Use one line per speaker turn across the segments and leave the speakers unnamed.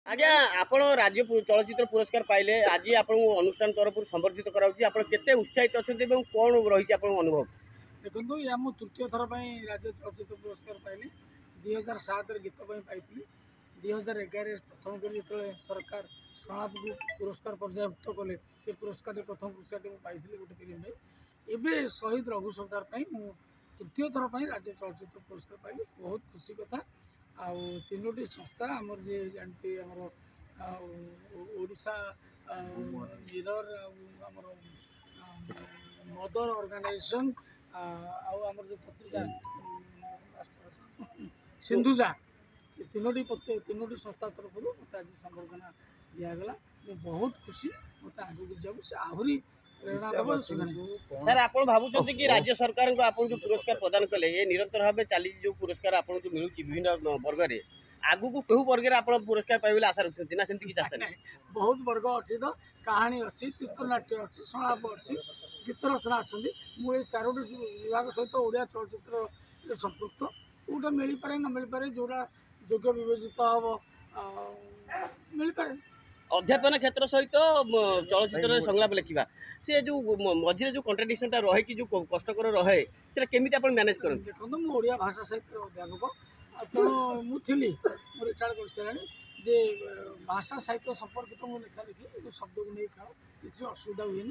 आज्ञा आपण राज्य चलचित्र पुरस्कार पाइले आज आपण अनुष्ठान तरफ संबर्धित कराउची आपण केते उत्साहित अछंती एवं कोन रही आपण अनुभव
देखो या मु तृतीय थर राज्य चलचित्र पुरस्कार पाइली 2007 गीत पाई 2011 प्रथम कर जो सरकार शणाप को पुरस्कार पर्यायुक्त कले से पुरस्कार प्रथम पुरस्कार पाई गोटे फिल्म एवं शहीद रघु सरदार मु तृतीय थर राज्य चलचित्र पुरस्कार पाइली बहुत खुशी कथा आउ तीनोटी संस्था आमर जे जानते आमर ओडिशा मिरर आमर मदर ऑर्गेनाइजेशन आमर जो पत्रिका सिंधुजा ये तीनोटी संस्था तरफ मत आज संबर्धना दिगला मुझे बहुत खुशी मत आगे जाऊँ से आहरी
सर आप भावुं कि राज्य सरकार को आप जो पुरस्कार प्रदान कले ये निरंतर भाव चली जो पुरस्कार आपको जो मिलूँ विभिन्न वर्ग में आगु को कहूँ वर्ग आप पुरस्कार पाइबे आशा रखते ना सेमती किसी आशा नहीं
बहुत वर्ग अच्छी तो कहानी अच्छी चित्रनाट्य अच्छी संलाप अच्छी गीत रचना अच्छा मुझे चारोटी विभाग सहित ओडिया चलचित्र संपृक्त कौटा मिल पारे न मिल पारे जोड़ा योग्य विवेचित हम मिल पारे
अध्यापन क्षेत्र सहित चलचित्र संलाप लिखा से जो मझे जो कंट्राडिक्शन रहे कि जो कष्टकर रहे से केमी आप मैनेज कर
देखो मुझे ओडिया भाषा साहित्य अध्यापक तेणु मुझे रिटायर्ड कर सारे जे भाषा साहित्य संपर्कित मो लेखा लिखी जो शब्द को नहीं खेल किसी असुविधा हुए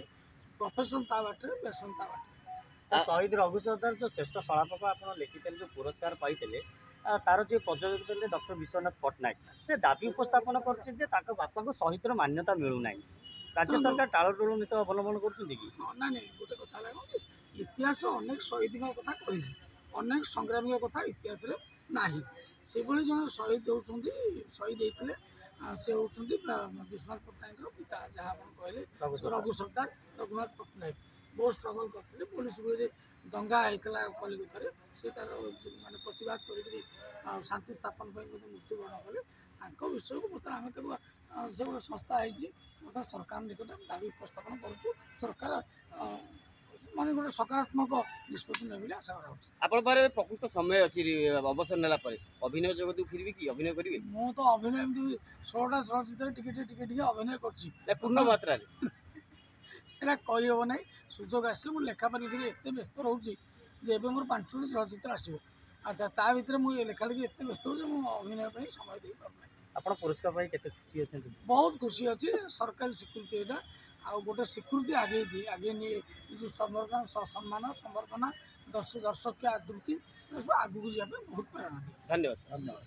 प्रोफेशन ता बाटे पैशन ता बाटे
शहीद रघु सरदार जो श्रेष्ठ सलापक आप लिखिते जो पुरस्कार पाई तार जो प्रयोजक थे डॉक्टर विश्वनाथ पट्टनायक से दाबी उपस्थापन कर बापा को शहीद मान्यता मिलूना राज्य सरकार टालटोल नीति अवलम्बन कर
ना नहीं गोटे कथा इतिहास अनेक शहीद कथा कहना अनेक संग्रामी कथा इतिहास ना से जन शहीद होती शहीद होते से होती विश्वनाथ पट्टनायक पिता जहाँ कहले रघु सरदार रघुनाथ पट्टनायक बहुत स्ट्रगल करते पुलिस गुड़ी दंगा होता कलिकता से तार मानने प्रतिवाद कर शांति स्थापन मृत्युवरण कले विषय को बर्तमान आम से गोटे संस्था है सरकार निकट दाबी उपस्थापन करुँ सरकार माने गोटे सकारात्मक निष्पत्ति ने आशा कर
प्रकृष्ट समय अच्छी अवसर नेला अभिनय जगत फिर कि अभिनय करेंगे
मु तो अभिनय एमती 16टा चलचित्र टिके अभिनय
पूर्ण मात्रा
यहाँ कहीहब ना सुजोग आसे मुझे लेखापा लिखी एत व्यस्त रोचे मोर 5टी चलचित्र आसो अच्छा ता भर मुझे लेखा लिखी एत व्यस्त हो अभिनय समय दे पार
आप पुरस्कार पाई केते खुशी अच्छे
बहुत खुशी अच्छी सरकारी स्वीकृति यहाँ आउ गोटे स्वीकृति आगे नहीं जो संवर्धन सम्मान संवर्धना दर्शक आदृति आगू जाए बहुत प्रेरणा दिए
धन्यवाद।